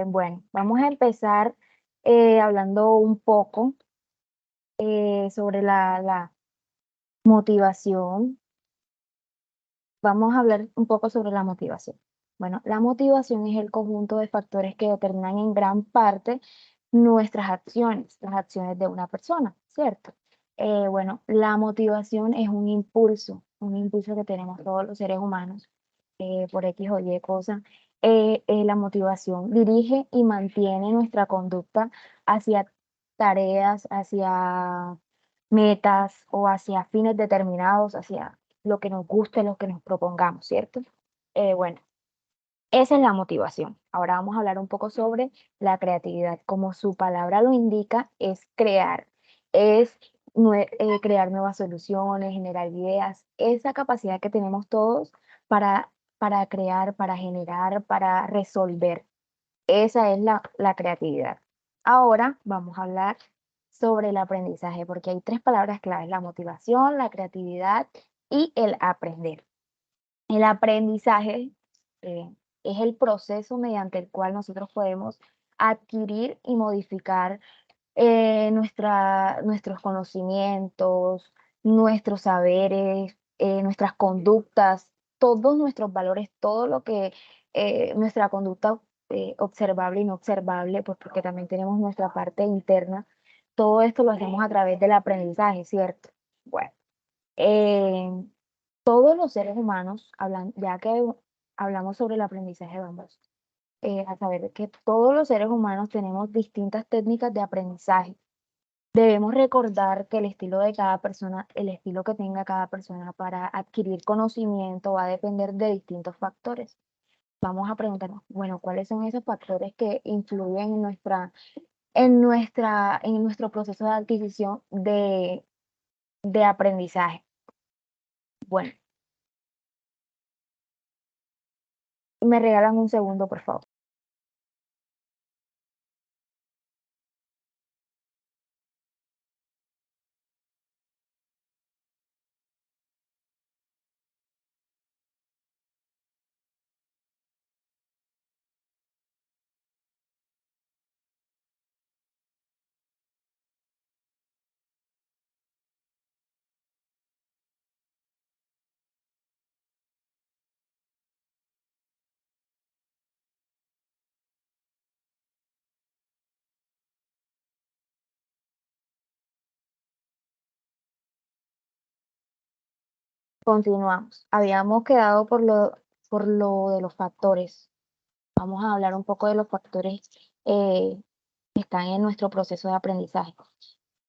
Bueno, vamos a empezar hablando un poco sobre la motivación. Vamos a hablar un poco sobre la motivación. Bueno, la motivación es el conjunto de factores que determinan en gran parte nuestras acciones, las acciones de una persona, ¿cierto? Bueno, la motivación es un impulso que tenemos todos los seres humanos por X o Y cosa. La motivación dirige y mantiene nuestra conducta hacia tareas, hacia metas o hacia fines determinados, hacia lo que nos guste, lo que nos propongamos, ¿cierto? Bueno, esa es la motivación. Ahora vamos a hablar un poco sobre la creatividad. Como su palabra lo indica, es crear, es crear nuevas soluciones, generar ideas, esa capacidad que tenemos todos para crear, para generar, para resolver. Esa es la creatividad. Ahora vamos a hablar sobre el aprendizaje, porque hay tres palabras claves: la motivación, la creatividad y el aprender. El aprendizaje eh, es el proceso mediante el cual nosotros podemos adquirir y modificar nuestros conocimientos, nuestros saberes, nuestras conductas, todos nuestros valores, todo lo que nuestra conducta observable y no observable, pues porque también tenemos nuestra parte interna. Todo esto lo hacemos a través del aprendizaje, ¿cierto? Bueno, eh, todos los seres humanos, ya que hablamos sobre el aprendizaje, vamos a saber que todos los seres humanos tenemos distintas técnicas de aprendizaje. Debemos recordar que el estilo de cada persona, el estilo que tenga cada persona para adquirir conocimiento va a depender de distintos factores. Vamos a preguntarnos, bueno, ¿cuáles son esos factores que influyen en nuestro proceso de adquisición de aprendizaje? Bueno, me regalan un segundo, por favor. Continuamos. Habíamos quedado por lo de los factores. Vamos a hablar un poco de los factores que están en nuestro proceso de aprendizaje.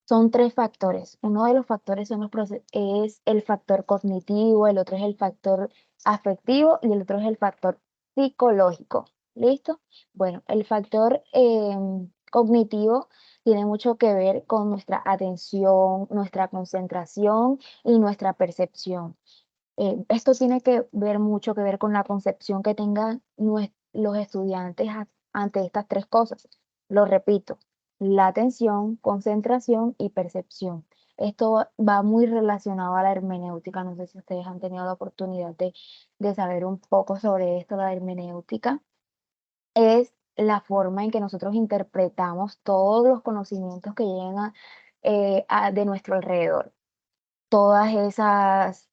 Son tres factores. Uno de los factores es el factor cognitivo, el otro es el factor afectivo y el otro es el factor psicológico. ¿Listo? Bueno, el factor cognitivo tiene mucho que ver con nuestra atención, nuestra concentración y nuestra percepción. Esto tiene que ver mucho que ver con la concepción que tengan los estudiantes ante estas tres cosas. Lo repito, la atención, concentración y percepción. Esto va muy relacionado a la hermenéutica. No sé si ustedes han tenido la oportunidad de saber un poco sobre esto. La hermenéutica es la forma en que nosotros interpretamos todos los conocimientos que llegan de nuestro alrededor, todas esas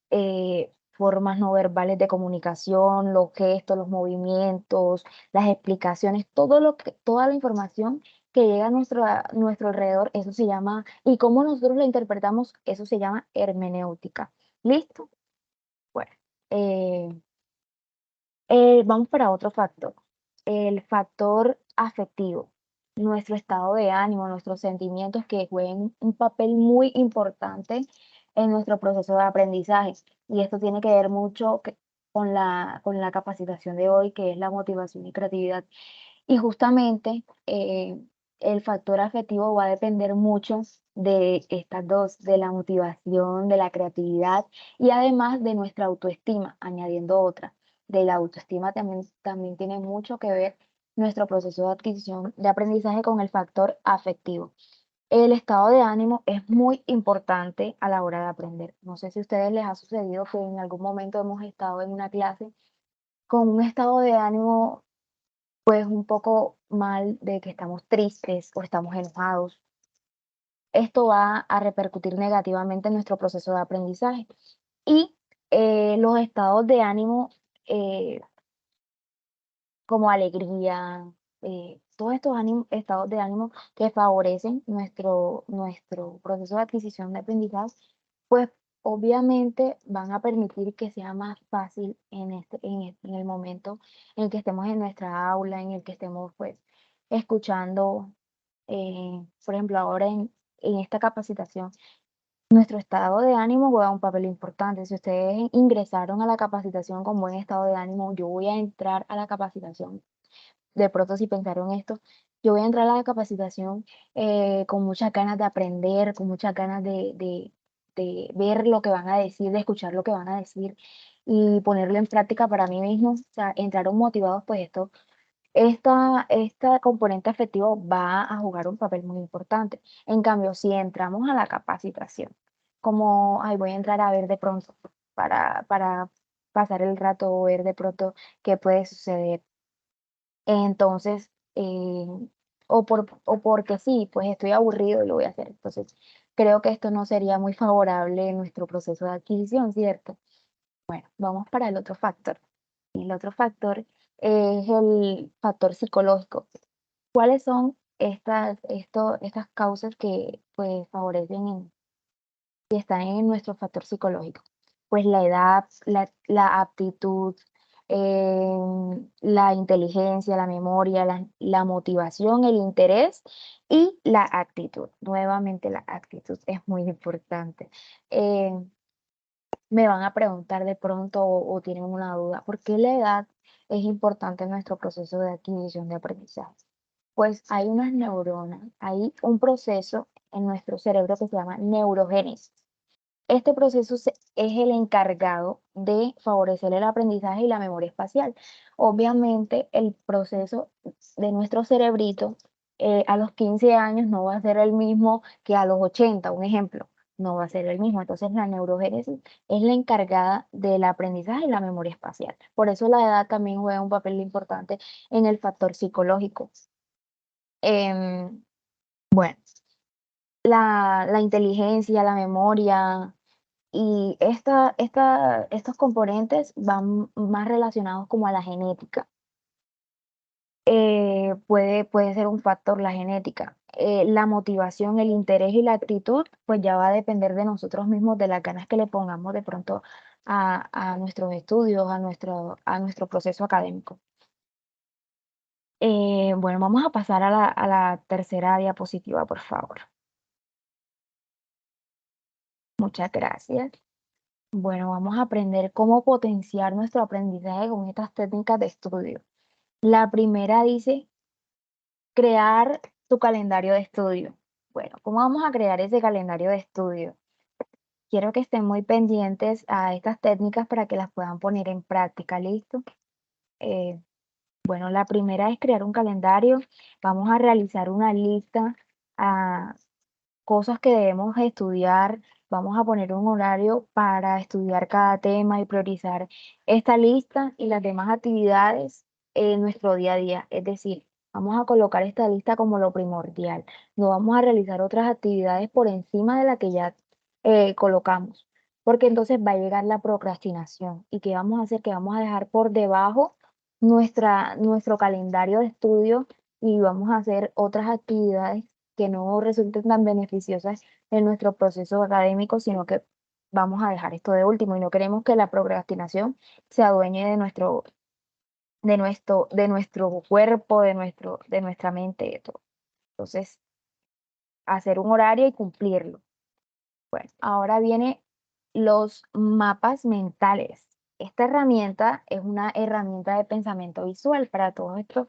formas no verbales de comunicación, los gestos, los movimientos, las explicaciones, toda la información que llega a nuestro alrededor, eso se llama, y cómo nosotros la interpretamos, eso se llama hermenéutica. ¿Listo? Bueno, eh, vamos para otro factor, el factor afectivo, nuestro estado de ánimo, nuestros sentimientos que juegan un papel muy importante en nuestro proceso de aprendizaje. Y esto tiene que ver mucho con la capacitación de hoy, que es la motivación y creatividad. Y justamente el factor afectivo va a depender mucho de estas dos, de la motivación, de la creatividad y además de nuestra autoestima, añadiendo otra. De la autoestima también tiene mucho que ver nuestro proceso de adquisición de aprendizaje con el factor afectivo. El estado de ánimo es muy importante a la hora de aprender. No sé si a ustedes les ha sucedido que en algún momento hemos estado en una clase con un estado de ánimo pues un poco mal de que estamos tristes o estamos enojados. Esto va a repercutir negativamente en nuestro proceso de aprendizaje. Y los estados de ánimo, eh, como alegría, todos estos estados de ánimo que favorecen nuestro proceso de adquisición de aprendizaje, pues obviamente van a permitir que sea más fácil en el momento en el que estemos en nuestra aula, en el que estemos pues escuchando, por ejemplo, ahora en esta capacitación. Nuestro estado de ánimo juega un papel importante. Si ustedes ingresaron a la capacitación con buen estado de ánimo, yo voy a entrar a la capacitación. De pronto, si pensaron esto, yo voy a entrar a la capacitación con muchas ganas de aprender, con muchas ganas de ver lo que van a decir, de escuchar lo que van a decir y ponerlo en práctica para mí mismo. O sea, entraron motivados, pues esta componente afectivo va a jugar un papel muy importante. En cambio, si entramos a la capacitación, como, ay, voy a entrar a ver de pronto para pasar el rato o ver de pronto qué puede suceder. Entonces, o porque sí, pues estoy aburrido y lo voy a hacer. Entonces, creo que esto no sería muy favorable en nuestro proceso de adquisición, ¿cierto? Bueno, vamos para el otro factor. El otro factor es el factor psicológico. ¿Cuáles son estas causas que pues favorecen y están en nuestro factor psicológico? Pues la edad, la aptitud, la inteligencia, la memoria, la motivación, el interés y la actitud. Nuevamente la actitud es muy importante. Eh, Me van a preguntar de pronto o tienen una duda, ¿por qué la edad es importante en nuestro proceso de adquisición de aprendizaje? Pues hay unas neuronas, hay un proceso en nuestro cerebro que se llama neurogénesis. Este proceso es el encargado de favorecer el aprendizaje y la memoria espacial. Obviamente, el proceso de nuestro cerebrito a los 15 años no va a ser el mismo que a los 80, un ejemplo, no va a ser el mismo. Entonces, la neurogénesis es la encargada del aprendizaje y la memoria espacial. Por eso la edad también juega un papel importante en el factor psicológico. Em, bueno, la inteligencia, la memoria y estos componentes van más relacionados como a la genética. Puede ser un factor la genética. La motivación, el interés y la actitud, pues ya va a depender de nosotros mismos, de las ganas que le pongamos de pronto a nuestros estudios, a nuestro proceso académico. Bueno, vamos a pasar a la tercera diapositiva, por favor. Muchas gracias. Bueno, vamos a aprender cómo potenciar nuestro aprendizaje con estas técnicas de estudio. La primera dice crear tu calendario de estudio. Bueno, ¿cómo vamos a crear ese calendario de estudio? Quiero que estén muy pendientes a estas técnicas para que las puedan poner en práctica. ¿Listo? Eh, bueno, la primera es crear un calendario. Vamos a realizar una lista, ah, cosas que debemos estudiar. Vamos a poner un horario para estudiar cada tema y priorizar esta lista y las demás actividades en nuestro día a día. Es decir, vamos a colocar esta lista como lo primordial. No vamos a realizar otras actividades por encima de la que ya colocamos, porque entonces va a llegar la procrastinación. ¿Y qué vamos a hacer? Que vamos a dejar por debajo nuestro calendario de estudio y vamos a hacer otras actividades que no resulten tan beneficiosas en nuestro proceso académico, sino que vamos a dejar esto de último y no queremos que la procrastinación se adueñe de nuestro cuerpo, de nuestra mente, de todo. Entonces, hacer un horario y cumplirlo. Bueno, ahora viene los mapas mentales. Esta herramienta es una herramienta de pensamiento visual para todos estas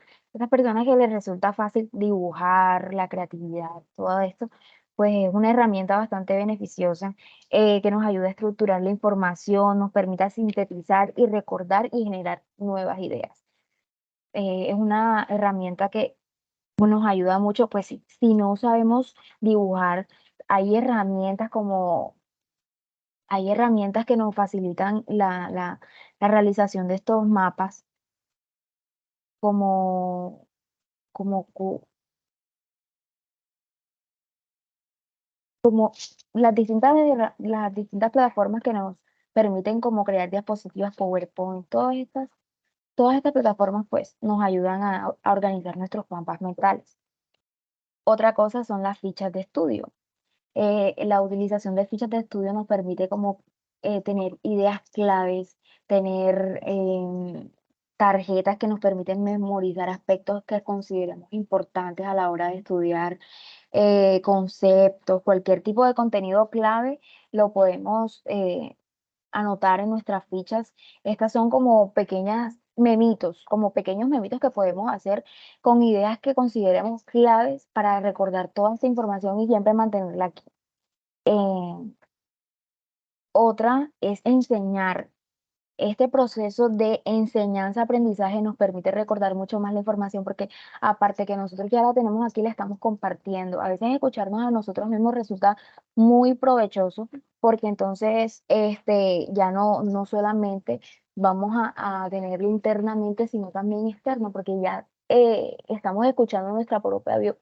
personas que les resulta fácil dibujar, la creatividad, todo esto, pues es una herramienta bastante beneficiosa que nos ayuda a estructurar la información, nos permite sintetizar y recordar y generar nuevas ideas. Es una herramienta que nos ayuda mucho, pues si no sabemos dibujar, hay herramientas como hay herramientas que nos facilitan la realización de estos mapas. como, como, como las distintas plataformas que nos permiten como crear diapositivas, PowerPoint, todas estas plataformas pues nos ayudan a organizar nuestros mapas mentales. Otra cosa son las fichas de estudio. La utilización de fichas de estudio nos permite como tener ideas claves, tener tarjetas que nos permiten memorizar aspectos que consideramos importantes a la hora de estudiar, conceptos, cualquier tipo de contenido clave lo podemos anotar en nuestras fichas. Estas son como pequeñas memitos, como pequeños memitos que podemos hacer con ideas que consideremos claves para recordar toda esta información y siempre mantenerla aquí. Eh, Otra es enseñar. Este proceso de enseñanza-aprendizaje nos permite recordar mucho más la información porque aparte que nosotros ya la tenemos aquí, la estamos compartiendo. A veces escucharnos a nosotros mismos resulta muy provechoso porque entonces ya no solamente vamos a tenerlo internamente, sino también externo, porque ya estamos escuchando nuestra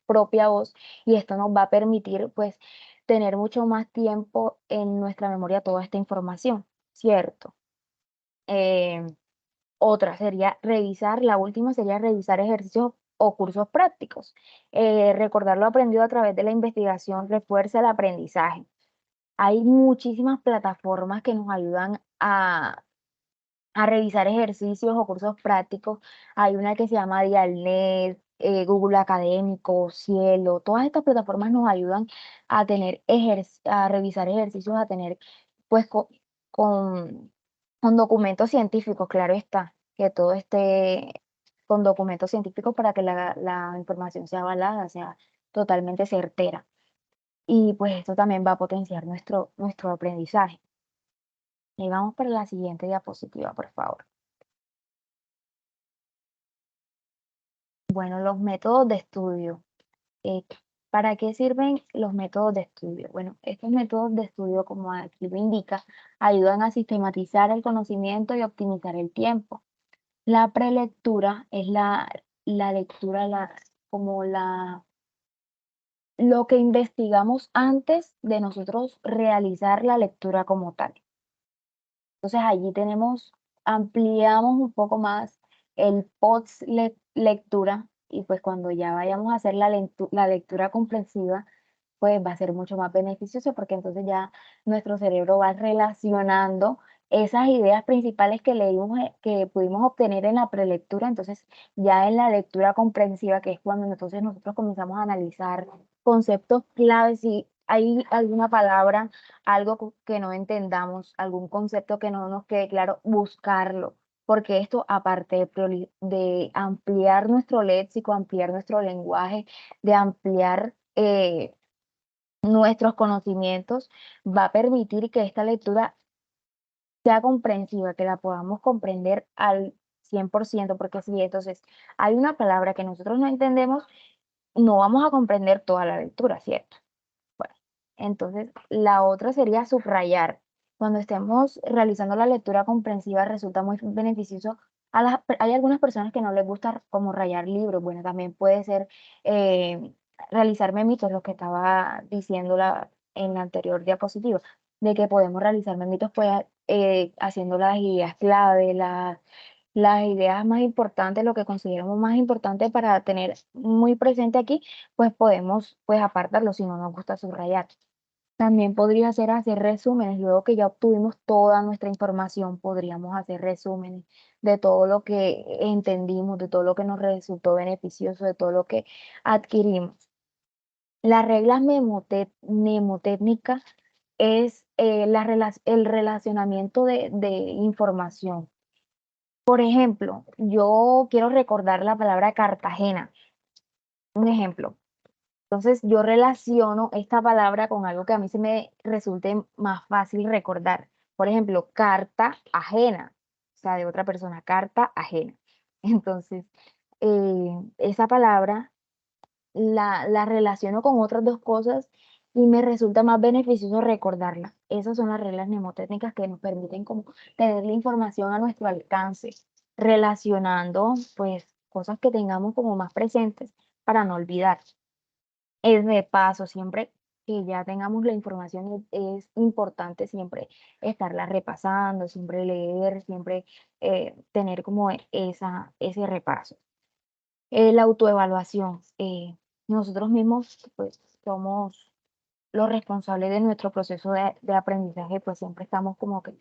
propia voz y esto nos va a permitir pues tener mucho más tiempo en nuestra memoria toda esta información, ¿cierto? Eh, Otra sería revisar, la última sería revisar ejercicios o cursos prácticos. Recordar lo aprendido a través de la investigación refuerza el aprendizaje. Hay muchísimas plataformas que nos ayudan a revisar ejercicios o cursos prácticos. Hay una que se llama Dialnet, Google Académico, Cielo. Todas estas plataformas nos ayudan a a revisar ejercicios, a tener pues con, con documentos científicos, claro está, que todo esté con documentos científicos para que la información sea avalada, sea totalmente certera. Y pues esto también va a potenciar nuestro aprendizaje. Y vamos para la siguiente diapositiva, por favor. Bueno, los métodos de estudio. Eh, ¿Para qué sirven los métodos de estudio? Bueno, estos métodos de estudio, como aquí lo indica, ayudan a sistematizar el conocimiento y optimizar el tiempo. La prelectura es la lectura, como lo que investigamos antes de nosotros realizar la lectura como tal. Entonces allí ampliamos un poco más el post lectura y pues cuando ya vayamos a hacer la lectura comprensiva, pues va a ser mucho más beneficioso porque entonces ya nuestro cerebro va relacionando esas ideas principales que leímos, que pudimos obtener en la prelectura, entonces ya en la lectura comprensiva, que es cuando entonces nosotros comenzamos a analizar conceptos claves, si hay alguna palabra, algo que no entendamos, algún concepto que no nos quede claro, buscarlo, porque esto, aparte de ampliar nuestro léxico, ampliar nuestro lenguaje, de ampliar nuestros conocimientos, va a permitir que esta lectura sea comprensiva, que la podamos comprender al 100%, porque si entonces hay una palabra que nosotros no entendemos, no vamos a comprender toda la lectura, ¿cierto? Bueno, entonces la otra sería subrayar. Cuando estemos realizando la lectura comprensiva resulta muy beneficioso. Hay algunas personas que no les gusta como rayar libros. Bueno, también puede ser eh, realizar memitos, lo que estaba diciendo en la anterior diapositiva, de que podemos realizar memitos pues, haciendo las ideas clave, las ideas más importantes, lo que consideramos más importante para tener muy presente aquí, pues podemos pues apartarlo si no nos gusta subrayar. También podría ser hacer resúmenes, luego que ya obtuvimos toda nuestra información, podríamos hacer resúmenes de todo lo que entendimos, de todo lo que nos resultó beneficioso, de todo lo que adquirimos. Las reglas mnemotécnicas es el relacionamiento de información. Por ejemplo, yo quiero recordar la palabra Cartagena, un ejemplo. Entonces yo relaciono esta palabra con algo que a mí se me resulte más fácil recordar. Por ejemplo, carta ajena, o sea, de otra persona, carta ajena. Entonces, esa palabra la relaciono con otras dos cosas y me resulta más beneficioso recordarla. Esas son las reglas mnemotécnicas que nos permiten como tener la información a nuestro alcance, relacionando pues cosas que tengamos como más presentes para no olvidar. El repaso, siempre que ya tengamos la información, es importante siempre estarla repasando, siempre leer, siempre tener como ese repaso. La autoevaluación. Nosotros mismos pues somos los responsables de nuestro proceso de aprendizaje, pues siempre estamos como que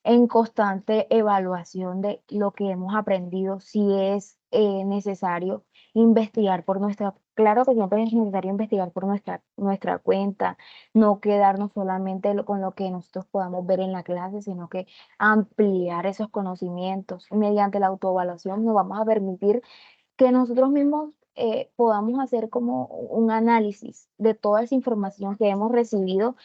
en constante evaluación de lo que hemos aprendido, si es necesario investigar por nuestra, claro que siempre es necesario investigar por nuestra cuenta, no quedarnos solamente con lo que nosotros podamos ver en la clase, sino que ampliar esos conocimientos. Mediante la autoevaluación nos vamos a permitir que nosotros mismos podamos hacer como un análisis de toda esa información que hemos recibido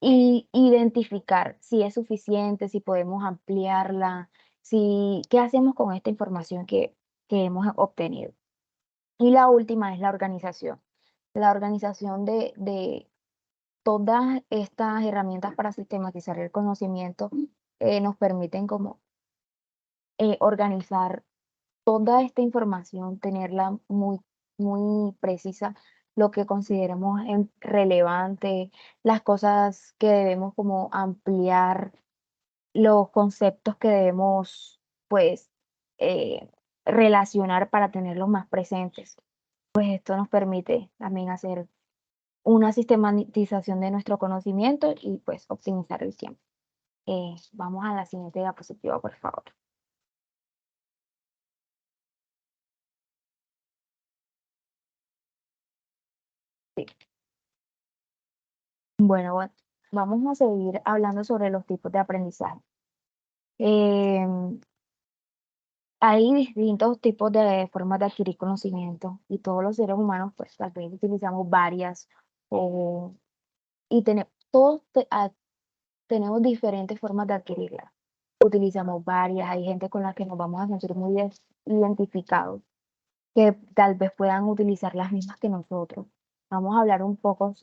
y identificar si es suficiente, si podemos ampliarla, si, qué hacemos con esta información que hemos obtenido. Y la última es la organización. La organización de todas estas herramientas para sistematizar el conocimiento nos permiten como organizar toda esta información, tenerla muy precisa, lo que consideremos relevante, las cosas que debemos como ampliar, los conceptos que debemos, pues, relacionar para tenerlos más presentes. Pues esto nos permite también hacer una sistematización de nuestro conocimiento y pues optimizar el tiempo. Vamos a la siguiente diapositiva, por favor. Sí. Bueno, vamos a seguir hablando sobre los tipos de aprendizaje. Em, Hay distintos tipos de formas de adquirir conocimiento y todos los seres humanos, pues tal vez utilizamos varias o, y tenemos diferentes formas de adquirirla. Utilizamos varias, hay gente con la que nos vamos a sentir muy identificados, que tal vez puedan utilizar las mismas que nosotros. Vamos a hablar un poco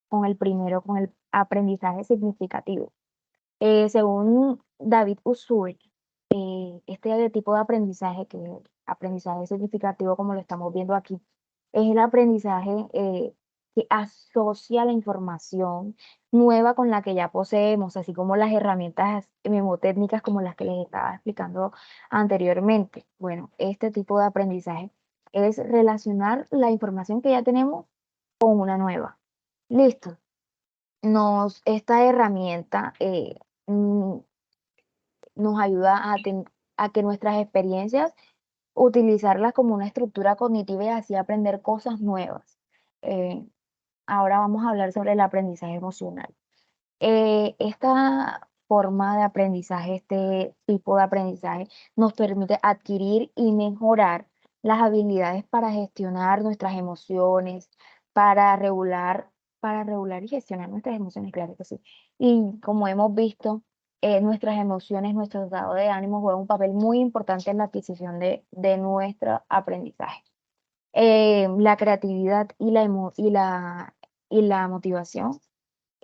con el primero, con el aprendizaje significativo. Según David Usui, este tipo de aprendizaje, que es aprendizaje significativo como lo estamos viendo aquí, es el aprendizaje que asocia la información nueva con la que ya poseemos, así como las herramientas memotécnicas como las que les estaba explicando anteriormente. Bueno, este tipo de aprendizaje es relacionar la información que ya tenemos con una nueva. Listo. Esta herramienta mm, nos ayuda a que nuestras experiencias, utilizarlas como una estructura cognitiva y así aprender cosas nuevas. Eh, Ahora vamos a hablar sobre el aprendizaje emocional. Esta forma de aprendizaje, este tipo de aprendizaje, nos permite adquirir y mejorar las habilidades para gestionar nuestras emociones, para regular, para regular y gestionar nuestras emociones, claro que sí. Y como hemos visto, nuestras emociones, nuestro estado de ánimo juega un papel muy importante en la adquisición de nuestro aprendizaje. La creatividad y la motivación,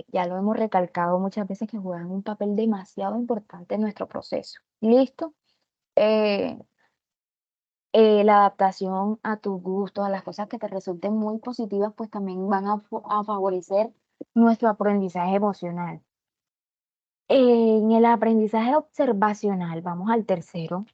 ya lo hemos recalcado muchas veces, que juegan un papel demasiado importante en nuestro proceso. ¿Listo? Eh, la adaptación a tus gustos, a las cosas que te resulten muy positivas, pues también van a favorecer nuestro aprendizaje emocional. En el aprendizaje observacional, vamos al tercero.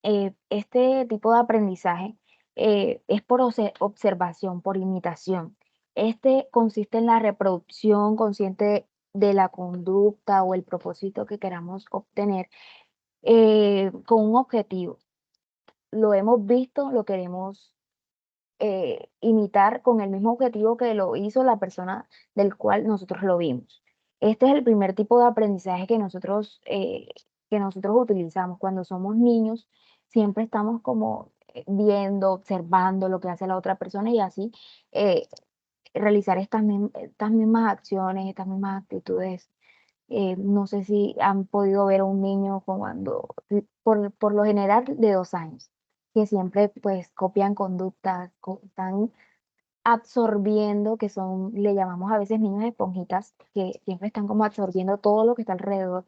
Este tipo de aprendizaje es por observación, por imitación. Este consiste en la reproducción consciente de la conducta o el propósito que queramos obtener con un objetivo. Lo hemos visto, lo queremos imitar con el mismo objetivo que lo hizo la persona del cual nosotros lo vimos. Este es el primer tipo de aprendizaje que nosotros utilizamos. Cuando somos niños, siempre estamos como viendo, observando lo que hace la otra persona y así eh, realizar estas mismas acciones, estas mismas actitudes. No sé si han podido ver a un niño por lo general de 2 años, que siempre pues copian conductas, están absorbiendo, que son, le llamamos a veces niños esponjitas, que siempre están como absorbiendo todo lo que está alrededor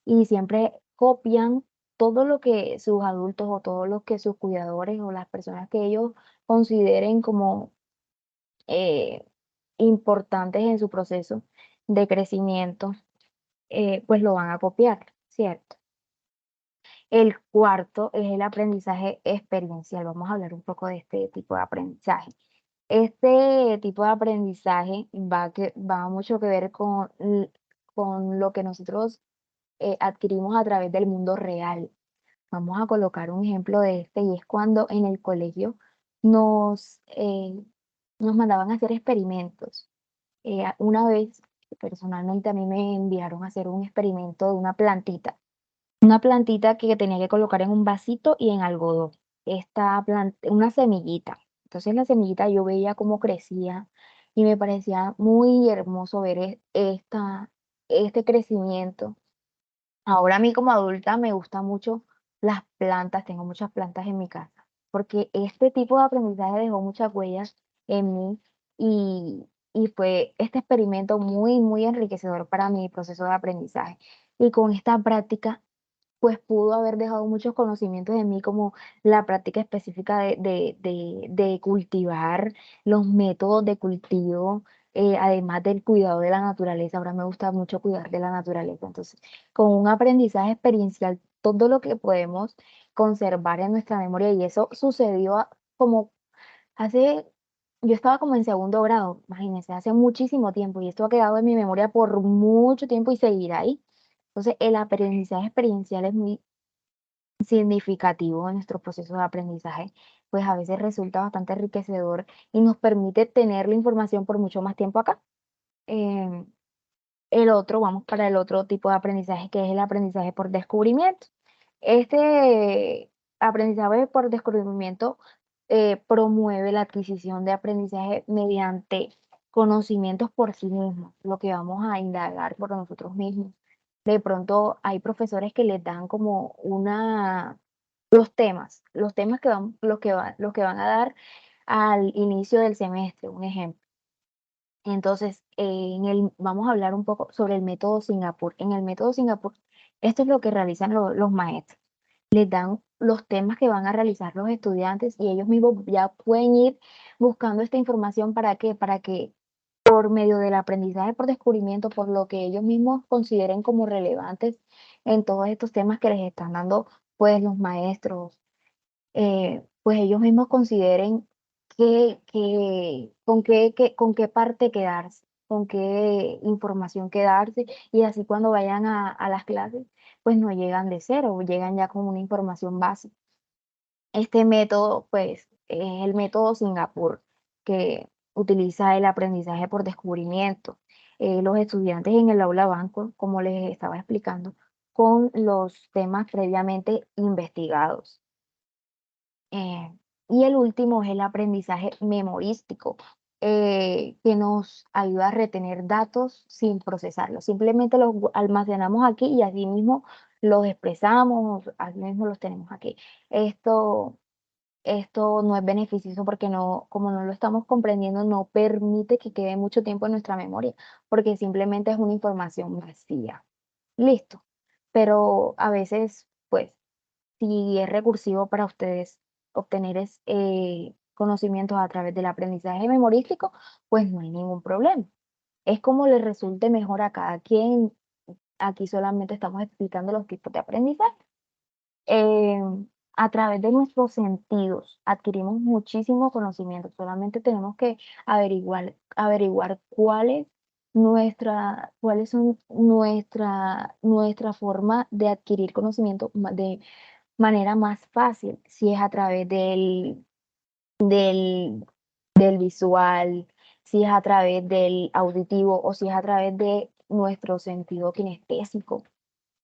y siempre copian todo lo que sus adultos o todo lo que sus cuidadores o las personas que ellos consideren como eh, importantes en su proceso de crecimiento, pues lo van a copiar, ¿cierto? El cuarto es el aprendizaje experiencial. Vamos a hablar un poco de este tipo de aprendizaje. Este tipo de aprendizaje va mucho que ver con lo que nosotros adquirimos a través del mundo real. Vamos a colocar un ejemplo de este y es cuando en el colegio nos, nos mandaban a hacer experimentos. Una vez, personalmente, a mí me enviaron a hacer un experimento de una plantita que tenía que colocar en un vasito y en algodón. Esta planta, una semillita. Entonces la semillita yo veía cómo crecía y me parecía muy hermoso ver este crecimiento. Ahora a mí como adulta me gustan mucho las plantas, tengo muchas plantas en mi casa, porque este tipo de aprendizaje dejó muchas huellas en mí y fue este experimento muy, muy enriquecedor para mi proceso de aprendizaje. Y con esta práctica pues pudo haber dejado muchos conocimientos en mí, como la práctica específica de cultivar, los métodos de cultivo, además del cuidado de la naturaleza. Ahora me gusta mucho cuidar de la naturaleza. Entonces, con un aprendizaje experiencial, todo lo que podemos conservar en nuestra memoria, y eso sucedió como hace, yo estaba como en segundo grado, imagínense, hace muchísimo tiempo, y esto ha quedado en mi memoria por mucho tiempo y seguirá ahí. Entonces, el aprendizaje experiencial es muy significativo en nuestro proceso de aprendizaje, pues a veces resulta bastante enriquecedor y nos permite tener la información por mucho más tiempo acá. Em, vamos para el otro tipo de aprendizaje, que es el aprendizaje por descubrimiento. Este aprendizaje por descubrimiento promueve la adquisición de aprendizaje mediante conocimientos por sí mismos, lo que vamos a indagar por nosotros mismos. De pronto hay profesores que les dan como los temas que los que van a dar al inicio del semestre, un ejemplo. Entonces, vamos a hablar un poco sobre el método Singapur. En el método Singapur, esto es lo que realizan los maestros. Les dan los temas que van a realizar los estudiantes y ellos mismos ya pueden ir buscando esta información. ¿Para qué? Para que por medio del aprendizaje por descubrimiento, por lo que ellos mismos consideren como relevantes en todos estos temas que les están dando pues los maestros, pues ellos mismos consideren con qué parte quedarse, con qué información quedarse, y así cuando vayan a las clases, pues no llegan de cero, llegan ya con una información básica. Este método, pues, es el método Singapur, que utiliza el aprendizaje por descubrimiento. Los estudiantes en el aula van, como les estaba explicando, con los temas previamente investigados. Eh, y el último es el aprendizaje memorístico, que nos ayuda a retener datos sin procesarlos. Simplemente los almacenamos aquí y así mismo los expresamos, así mismo los tenemos aquí. Esto, esto no es beneficioso porque no, como no lo estamos comprendiendo, no permite que quede mucho tiempo en nuestra memoria, porque simplemente es una información vacía. Listo. Pero a veces, pues, si es recursivo para ustedes obtener conocimientos a través del aprendizaje memorístico, pues no hay ningún problema. Es como les resulte mejor a cada quien. Aquí solamente estamos explicando los tipos de aprendizaje. Eh, a través de nuestros sentidos adquirimos muchísimo conocimiento. Solamente tenemos que averiguar cuáles son nuestra forma de adquirir conocimiento de manera más fácil, si es a través del, del visual, si es a través del auditivo o si es a través de nuestro sentido kinestésico,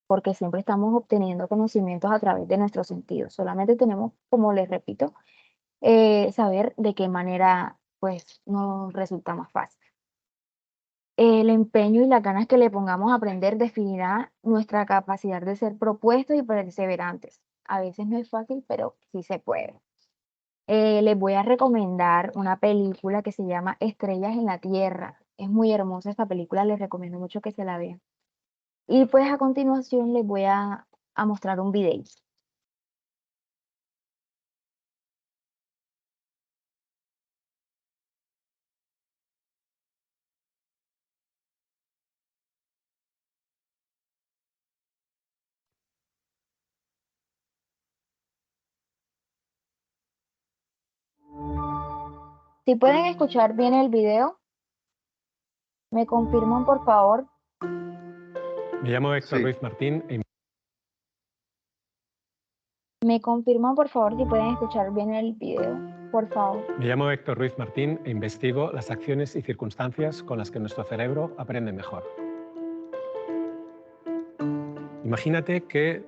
porque siempre estamos obteniendo conocimientos a través de nuestros sentidos. Solamente tenemos, como les repito, saber de qué manera pues nos resulta más fácil. El empeño y las ganas que le pongamos a aprender definirá nuestra capacidad de ser propuestos y perseverantes. A veces no es fácil, pero sí se puede. Les voy a recomendar una película que se llama Estrellas en la Tierra. Es muy hermosa esta película, les recomiendo mucho que se la vean. Y pues a continuación les voy a mostrar un video. Si pueden escuchar bien el video, me confirman por favor. Me llamo Héctor Sí. Ruiz Martín. Me confirman por favor si pueden escuchar bien el video, por favor. Me llamo Héctor Ruiz Martín e investigo las acciones y circunstancias con las que nuestro cerebro aprende mejor. Imagínate que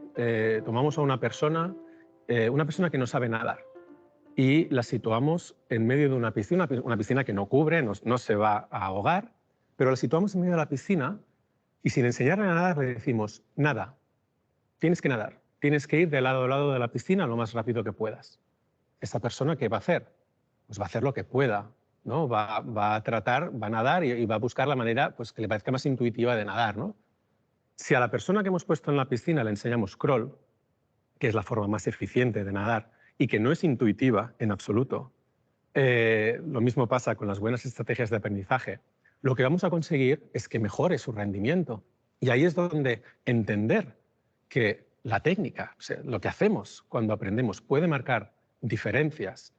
tomamos a una persona que no sabe nadar y la situamos en medio de una piscina que no cubre, no se va a ahogar, pero la situamos en medio de la piscina y sin enseñarle a nadar le decimos, nada, tienes que nadar, tienes que ir de lado a lado de la piscina lo más rápido que puedas. ¿Esta persona qué va a hacer? Pues va a hacer lo que pueda, ¿no? Va a nadar y va a buscar la manera pues, que le parezca más intuitiva de nadar, ¿no? Si a la persona que hemos puesto en la piscina le enseñamos crawl, que es la forma más eficiente de nadar y que no es intuitiva en absoluto, lo mismo pasa con las buenas estrategias de aprendizaje. Lo que vamos a conseguir es que mejore su rendimiento. Y ahí es donde entender que la técnica, o sea, lo que hacemos cuando aprendemos, puede marcar diferencias.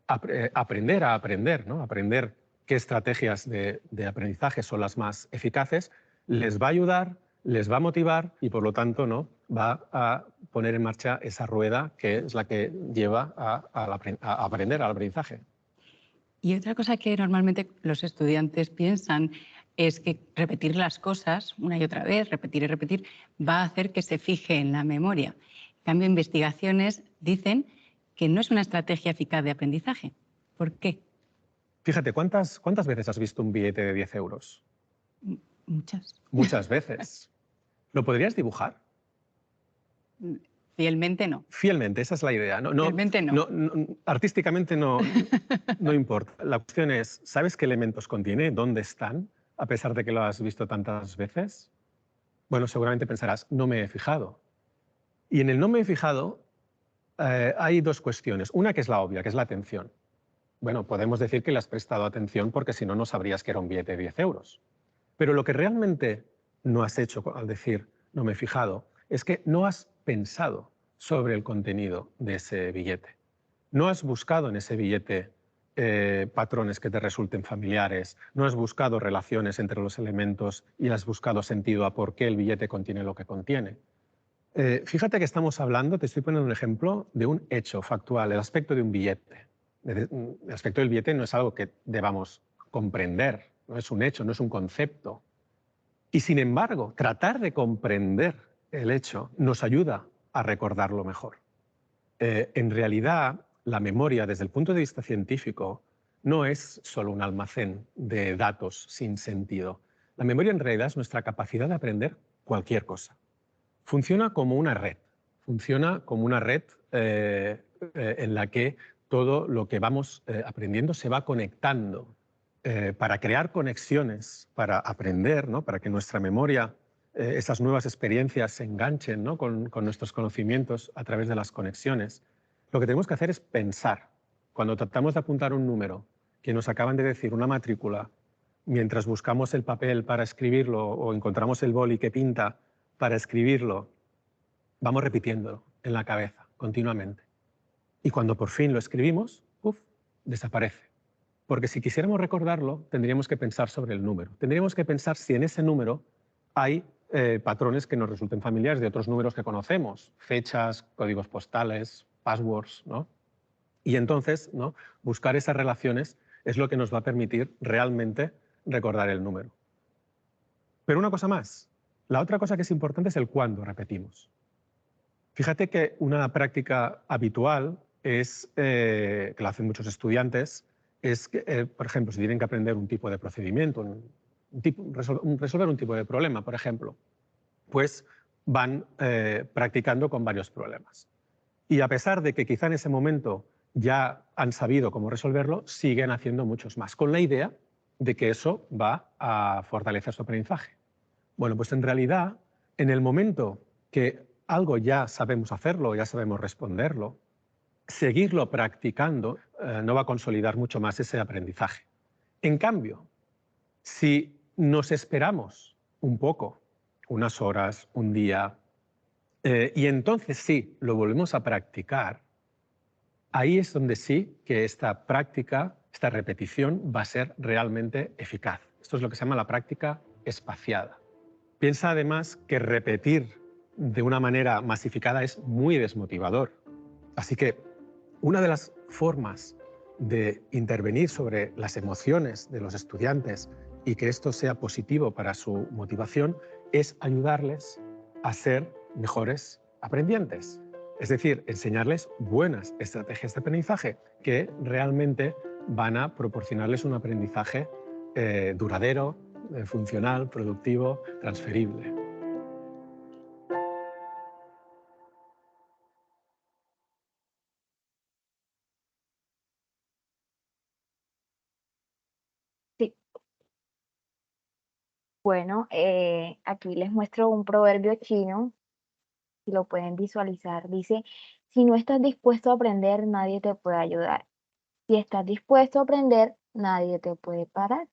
Aprender a aprender, ¿no? Aprender qué estrategias de aprendizaje son las más eficaces, les va a ayudar, les va a motivar y, por lo tanto, ¿no? Va a poner en marcha esa rueda que es la que lleva a aprender, al aprendizaje. Y otra cosa que normalmente los estudiantes piensan es que repetir las cosas una y otra vez, repetir y repetir, va a hacer que se fije en la memoria. En cambio, investigaciones dicen que no es una estrategia eficaz de aprendizaje. ¿Por qué? Fíjate, ¿cuántas veces has visto un billete de 10 euros? Muchas. Muchas veces. ¿Lo podrías dibujar? Fielmente no. Fielmente, esa es la idea. Fielmente no. Artísticamente no importa. La cuestión es, ¿sabes qué elementos contiene? ¿Dónde están? A pesar de que lo has visto tantas veces. Bueno, seguramente pensarás, no me he fijado. Y en el no me he fijado hay dos cuestiones. Una que es la obvia, que es la atención. Bueno, podemos decir que le has prestado atención porque si no, no sabrías que era un billete de 10 euros. Pero lo que realmente no has hecho al decir no me he fijado es que no has pensado sobre el contenido de ese billete. No has buscado en ese billete patrones que te resulten familiares, no has buscado relaciones entre los elementos y has buscado sentido a por qué el billete contiene lo que contiene. Fíjate que estamos hablando, te estoy poniendo un ejemplo, de un hecho factual, el aspecto de un billete. El aspecto del billete no es algo que debamos comprender, no es un hecho, no es un concepto. Y sin embargo, tratar de comprender el hecho nos ayuda a recordarlo mejor. En realidad, la memoria, desde el punto de vista científico, no es solo un almacén de datos sin sentido. La memoria en realidad es nuestra capacidad de aprender cualquier cosa. Funciona como una red. Funciona como una red en la que todo lo que vamos aprendiendo se va conectando. Para crear conexiones, para aprender, ¿no? Para que nuestra memoria, esas nuevas experiencias se enganchen, ¿no? con nuestros conocimientos a través de las conexiones, lo que tenemos que hacer es pensar. Cuando tratamos de apuntar un número que nos acaban de decir, una matrícula, mientras buscamos el papel para escribirlo o encontramos el boli que pinta para escribirlo, vamos repitiéndolo en la cabeza continuamente. Y cuando por fin lo escribimos, ¡puf!, desaparece. Porque si quisiéramos recordarlo, tendríamos que pensar sobre el número. Tendríamos que pensar si en ese número hay patrones que nos resulten familiares de otros números que conocemos, fechas, códigos postales, passwords, ¿no? Y entonces, ¿no?, buscar esas relaciones es lo que nos va a permitir realmente recordar el número. Pero una cosa más, la otra cosa que es importante es el cuándo repetimos. Fíjate que una práctica habitual es, que lo hacen muchos estudiantes, es que, por ejemplo, si tienen que aprender un tipo de procedimiento, resolver un tipo de problema, por ejemplo, pues van practicando con varios problemas. Y a pesar de que quizá en ese momento ya han sabido cómo resolverlo, siguen haciendo muchos más, con la idea de que eso va a fortalecer su aprendizaje. Bueno, pues en realidad, en el momento que algo ya sabemos hacerlo, ya sabemos responderlo, seguirlo practicando no va a consolidar mucho más ese aprendizaje. En cambio, si nos esperamos un poco, unas horas, un día, y entonces sí, lo volvemos a practicar, ahí es donde sí que esta práctica, esta repetición va a ser realmente eficaz. Esto es lo que se llama la práctica espaciada. Piensa además que repetir de una manera masificada es muy desmotivador. Así que una de las formas de intervenir sobre las emociones de los estudiantes y que esto sea positivo para su motivación es ayudarles a ser mejores aprendientes. Es decir, enseñarles buenas estrategias de aprendizaje que realmente van a proporcionarles un aprendizaje duradero, funcional, productivo, transferible. Sí. Bueno, aquí les muestro un proverbio chino, si lo pueden visualizar. Dice, si no estás dispuesto a aprender, nadie te puede ayudar. Si estás dispuesto a aprender, nadie te puede parar.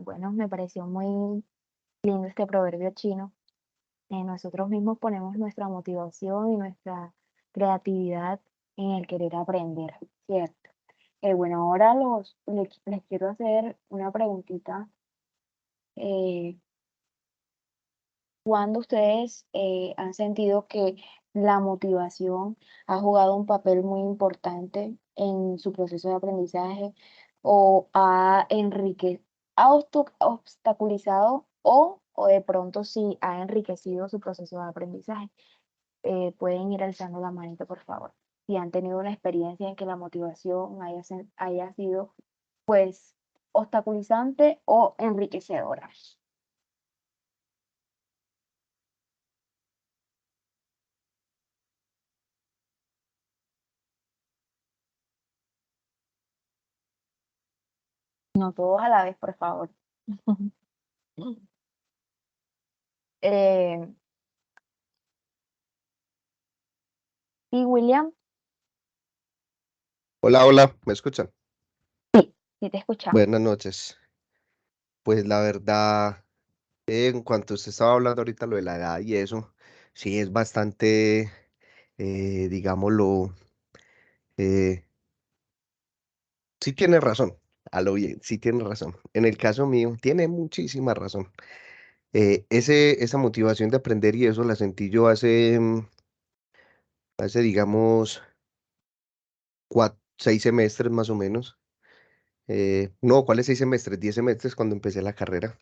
Bueno, me pareció muy lindo este proverbio chino. Nosotros mismos ponemos nuestra motivación y nuestra creatividad en el querer aprender, ¿cierto? Bueno, ahora les quiero hacer una preguntita. Eh, ¿Cuándo ustedes han sentido que la motivación ha jugado un papel muy importante en su proceso de aprendizaje o ha obstaculizado o de pronto sí ha enriquecido su proceso de aprendizaje? Pueden ir alzando la manita, por favor. Si han tenido una experiencia en que la motivación haya sido, pues, obstaculizante o enriquecedora. No todos a la vez, por favor. Eh, y William, Hola, hola, ¿me escuchan? sí te escuchamos. Buenas noches. Pues la verdad, en cuanto usted estaba hablando ahorita lo de la edad y eso, sí es bastante, digámoslo, eh, sí tiene razón, a lo bien, sí tiene razón. En el caso mío, tiene muchísima razón. Esa motivación de aprender y eso la sentí yo hace digamos, 6 semestres más o menos. No, ¿cuáles 6 semestres? 10 semestres cuando empecé la carrera.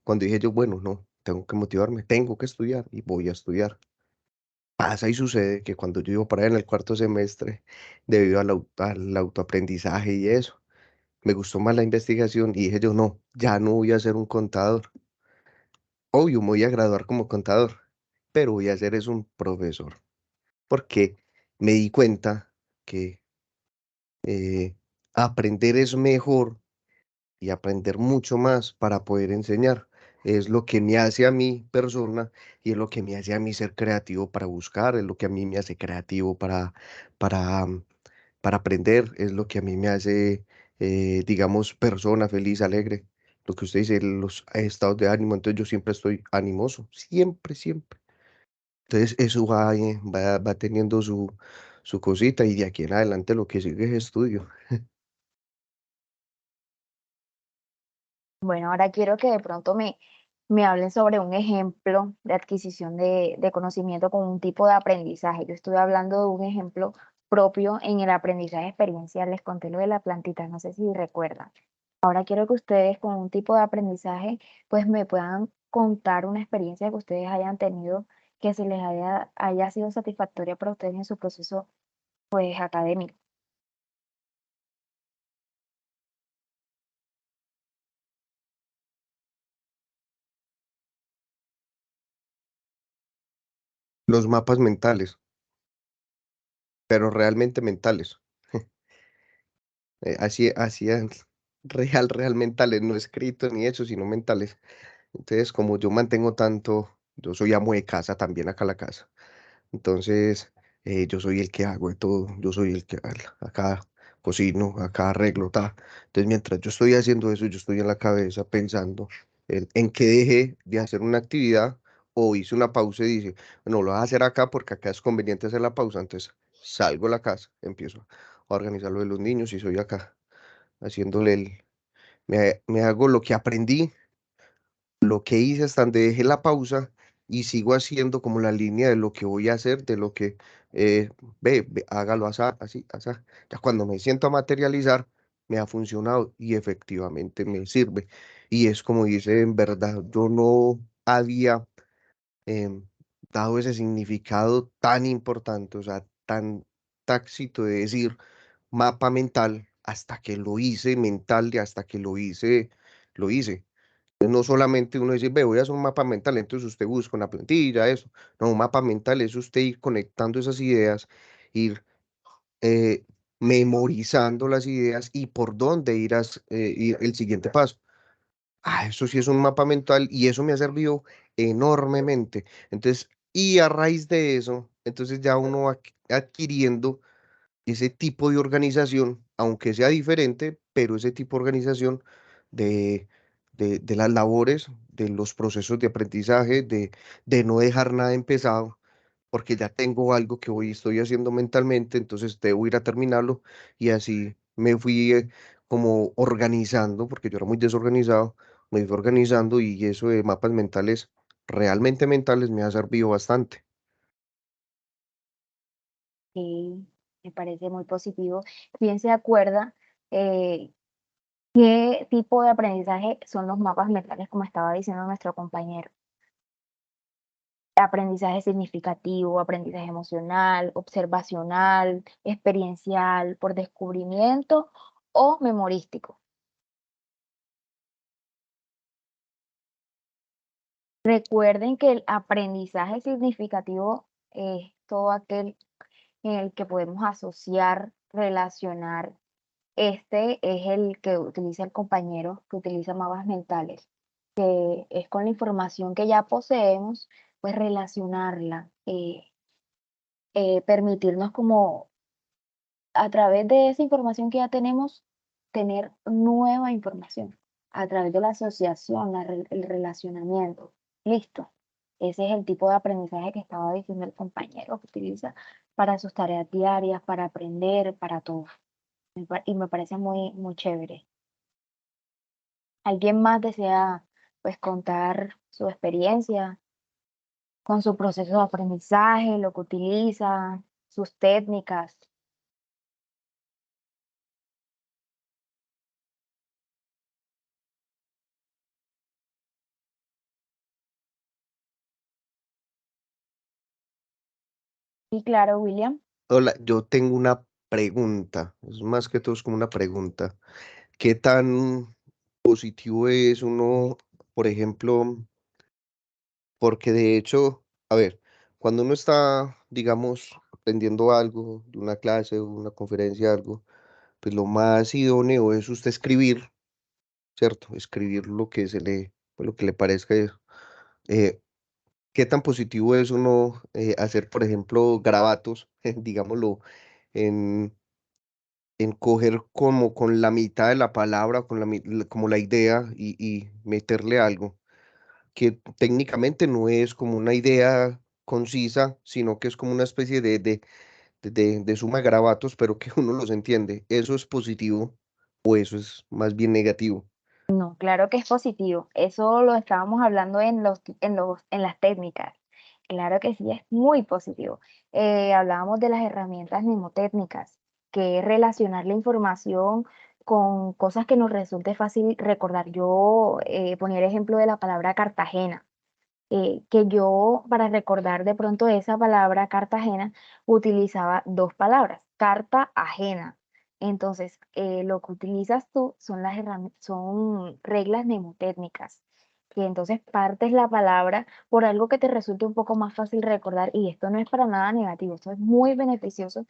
Cuando dije yo, bueno, no, tengo que motivarme, tengo que estudiar y voy a estudiar. Pasa y sucede que cuando yo iba para allá en el cuarto semestre, debido al autoaprendizaje y eso, me gustó más la investigación y dije yo, no, ya no voy a ser un contador. Obvio, me voy a graduar como contador, pero voy a ser es un profesor, porque me di cuenta que eh, aprender es mejor y aprender mucho más para poder enseñar. Es lo que me hace a mí persona y es lo que me hace a mí ser creativo para buscar, es lo que a mí me hace creativo para, para aprender, es lo que a mí me hace, digamos, persona feliz, alegre. Lo que usted dice, los estados de ánimo, entonces yo siempre estoy animoso, siempre, siempre. Entonces eso va teniendo su cosita y de aquí en adelante lo que sigue es estudio. Bueno, ahora quiero que de pronto me hablen sobre un ejemplo de adquisición de conocimiento con un tipo de aprendizaje. Yo estoy hablando de un ejemplo propio en el aprendizaje experiencial. Les conté lo de la plantita, no sé si recuerdan. Ahora quiero que ustedes con un tipo de aprendizaje, pues me puedan contar una experiencia que ustedes hayan tenido que se les haya sido satisfactoria para ustedes en su proceso, pues, académico. Los mapas mentales, pero realmente mentales. Así es, real mentales, no escritos ni hechos, sino mentales. Entonces, como yo mantengo tanto Yo soy amo de casa también acá en la casa. Entonces, yo soy el que hago de todo, yo soy el que acá cocino, acá arreglo, ta. Entonces, mientras yo estoy haciendo eso, yo estoy en la cabeza pensando en que dejé de hacer una actividad o hice una pausa y dice, no, lo vas a hacer acá porque acá es conveniente hacer la pausa. Entonces, salgo de la casa, empiezo a organizar lo de los niños y soy acá, haciéndole me hago lo que aprendí, lo que hice hasta donde dejé la pausa y sigo haciendo como la línea de lo que voy a hacer, de lo que, hágalo así, así, así. Ya cuando me siento a materializar, me ha funcionado y efectivamente me sirve. Y es como dice, en verdad, yo no había em, dado ese significado tan importante, o sea, tan tácito de decir mapa mental hasta que lo hice mental y hasta que lo hice, lo hice. No solamente uno decir, ve, voy a hacer un mapa mental, entonces usted busca una plantilla, eso. No, un mapa mental es usted ir conectando esas ideas, ir eh, memorizando las ideas y por dónde ir el siguiente paso. Ah, eso sí es un mapa mental y eso me ha servido enormemente. Entonces, y a raíz de eso, entonces ya uno va adquiriendo ese tipo de organización, aunque sea diferente, pero ese tipo de organización de, de las labores, de los procesos de aprendizaje, de no dejar nada empezado, porque ya tengo algo que hoy estoy haciendo mentalmente, entonces debo ir a terminarlo y así me fui como organizando, porque yo era muy desorganizado, me fui organizando y eso de mapas mentales, realmente mentales, me ha servido bastante. Sí, me parece muy positivo. ¿Quién se acuerda eh, qué tipo de aprendizaje son los mapas mentales, como estaba diciendo nuestro compañero? Aprendizaje significativo, aprendizaje emocional, observacional, experiencial, por descubrimiento o memorístico. Recuerden que el aprendizaje significativo es todo aquel en el que podemos asociar, relacionar. Este es el que utiliza el compañero, que utiliza mapas mentales, que es con la información que ya poseemos, pues relacionarla, permitirnos como a través de esa información que ya tenemos, tener nueva información, a través de la asociación, el relacionamiento. Listo. Ese es el tipo de aprendizaje que estaba diciendo el compañero que utiliza para sus tareas diarias, para aprender, para todo. Y me parece muy, muy chévere. ¿Alguien más desea pues contar su experiencia con su proceso de aprendizaje, lo que utiliza, sus técnicas? Y claro, William. Hola, yo tengo una pregunta, es más que todo es como una pregunta. ¿Qué tan positivo es uno, por ejemplo, porque de hecho, a ver, cuando uno está, digamos, aprendiendo algo de una clase o una conferencia, algo, pues lo más idóneo es usted escribir, ¿cierto? Escribir lo que se le, pues, lo que le parezca. Eh, ¿Qué tan positivo es uno hacer, por ejemplo, garabatos, digámoslo, en coger como con la mitad de la palabra, con como la idea y meterle algo que técnicamente no es como una idea concisa, sino que es como una especie de suma de garabatos, pero que uno los entiende? ¿Eso es positivo o eso es más bien negativo? No, claro que es positivo. Eso lo estábamos hablando en las técnicas. Claro que sí, es muy positivo. Hablábamos de las herramientas mnemotécnicas, que es relacionar la información con cosas que nos resulte fácil recordar. Yo ponía el ejemplo de la palabra Cartagena, que yo para recordar de pronto esa palabra Cartagena utilizaba dos palabras, carta ajena. Entonces, lo que utilizas tú son son reglas mnemotécnicas, que entonces partes la palabra por algo que te resulte un poco más fácil recordar y esto no es para nada negativo, esto es muy beneficioso.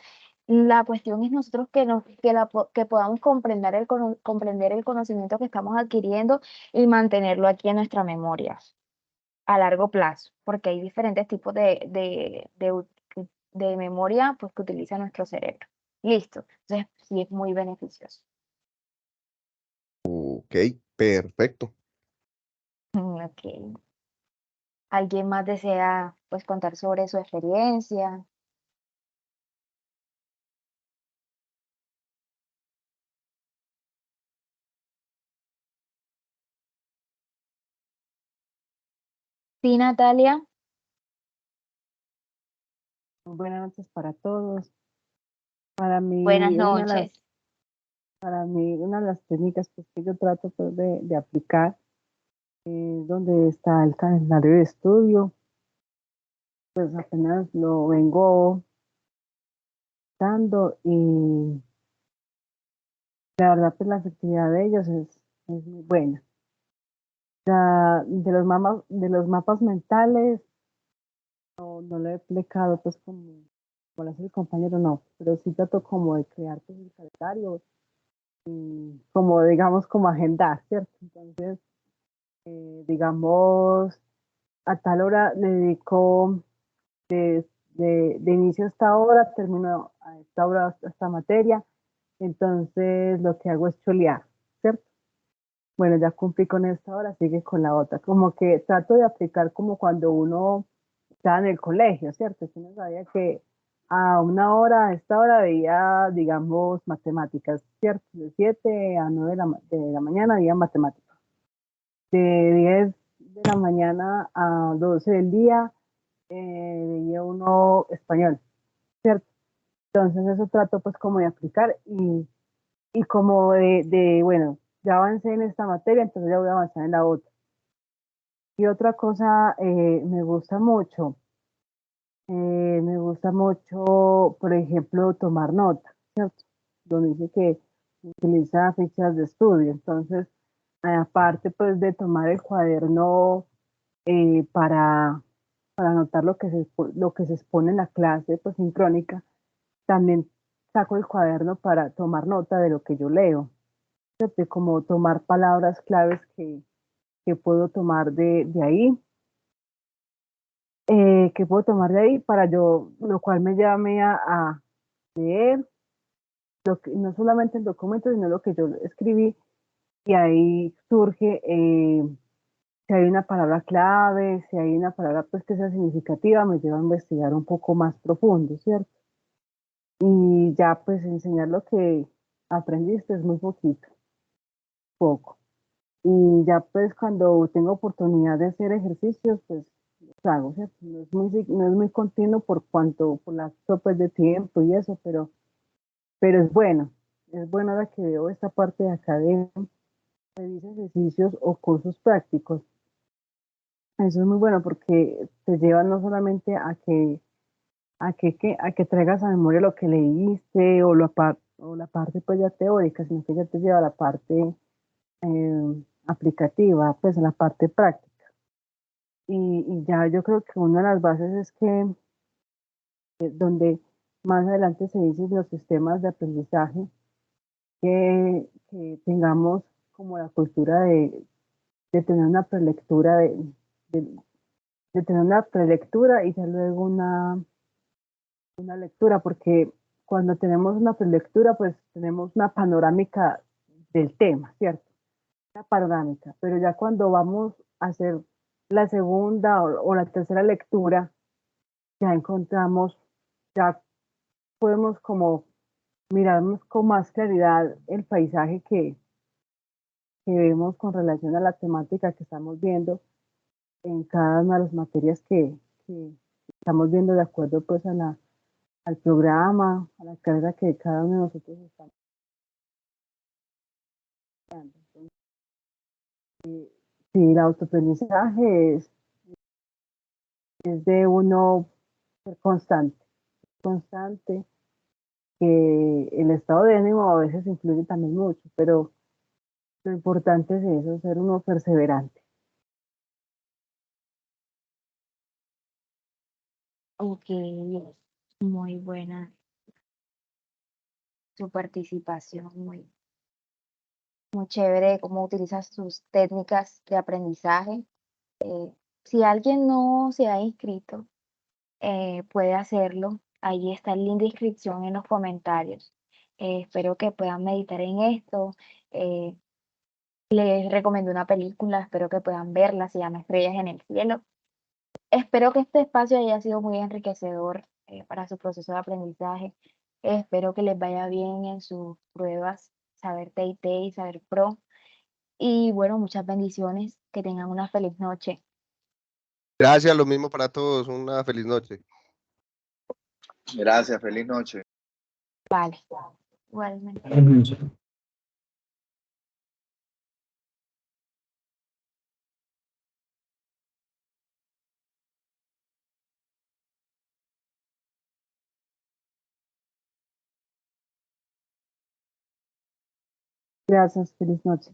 La cuestión es nosotros que podamos comprender el conocimiento que estamos adquiriendo y mantenerlo aquí en nuestra memoria. a largo plazo, porque hay diferentes tipos de memoria pues, que utiliza nuestro cerebro. Listo. Entonces, sí es muy beneficioso. Ok, perfecto. Ok. ¿Alguien más desea pues contar sobre su experiencia? Sí, Natalia. Muy buenas noches para todos. Para Buenas mí, noches. una de las técnicas pues, que yo trato pues, de aplicar es donde está el calendario de estudio. Pues apenas lo vengo dando y la verdad pues la efectividad de ellos es muy buena. De los mapas mentales no lo he explicado pues como lo hace el compañero, no, pero sí trato como de crear pues, el calendario como digamos como agendar, ¿cierto? Entonces, digamos, a tal hora le dedico de inicio a esta hora, termino a esta hora esta materia, entonces lo que hago es cholear, ¿cierto? Bueno, ya cumplí con esta hora, sigue con la otra, como que trato de aplicar como cuando uno está en el colegio, ¿cierto? Que uno sabía que a una hora, a esta hora veía, digamos, matemáticas, ¿cierto? De 7 a 9 de la mañana había matemáticas. De 10 de la mañana a 12 del día veía uno español, ¿cierto? Entonces eso trato pues como de aplicar y como bueno, ya avancé en esta materia, entonces ya voy a avanzar en la otra. Y otra cosa me gusta mucho, por ejemplo, tomar nota, ¿cierto? Donde dice que utiliza fichas de estudio. Entonces, aparte pues de tomar el cuaderno para anotar lo que se expone en la clase pues sincrónica, también saco el cuaderno para tomar nota de lo que yo leo, ¿cierto? Y como tomar palabras claves que puedo tomar de ahí, que puedo tomar de ahí para yo, lo cual me llame a leer, no solamente el documento, sino lo que yo escribí, y ahí surge si hay una palabra clave, si hay una palabra pues que sea significativa, me lleva a investigar un poco más profundo, ¿cierto? Y ya pues enseñar lo que aprendiste es muy poco. Y ya pues cuando tengo oportunidad de hacer ejercicios, pues los hago, ¿cierto? No es muy continuo por las topes de tiempo y eso, pero es bueno ahora que veo esta parte de acá de revisar ejercicios o cursos prácticos. Eso es muy bueno porque te lleva no solamente a que traigas a memoria lo que leíste o la parte pues ya teórica, sino que ya te lleva a la parte aplicativa, pues a la parte práctica. Y ya yo creo que una de las bases es que donde más adelante se dicen los sistemas de aprendizaje, que tengamos como la cultura de tener una prelectura, de, de tener una prelectura y ya luego una lectura, porque cuando tenemos una prelectura, pues tenemos una panorámica del tema, ¿cierto? Una panorámica, pero ya cuando vamos a hacer la segunda o la tercera lectura, ya encontramos, ya podemos como mirarnos con más claridad el paisaje que vemos con relación a la temática que estamos viendo en cada una de las materias que estamos viendo de acuerdo pues al programa, a la carrera que cada uno de nosotros estamos dando. Entonces, sí, el autoaprendizaje es de uno ser constante, que el estado de ánimo a veces influye también mucho, pero lo importante es eso, ser uno perseverante. Ok, muy buena su participación, muy chévere cómo utilizas sus técnicas de aprendizaje. Si alguien no se ha inscrito, puede hacerlo. Allí está el link de inscripción en los comentarios. Espero que puedan meditar en esto. Eh, Les recomiendo una película, espero que puedan verla, se llama Estrellas en el cielo. Espero que este espacio haya sido muy enriquecedor para su proceso de aprendizaje. Espero que les vaya bien en sus pruebas, saber TIT y saber Pro. Y bueno, muchas bendiciones, que tengan una feliz noche. Gracias, lo mismo para todos. Una feliz noche. Gracias, feliz noche. Vale, igualmente. Gracias, feliz noche.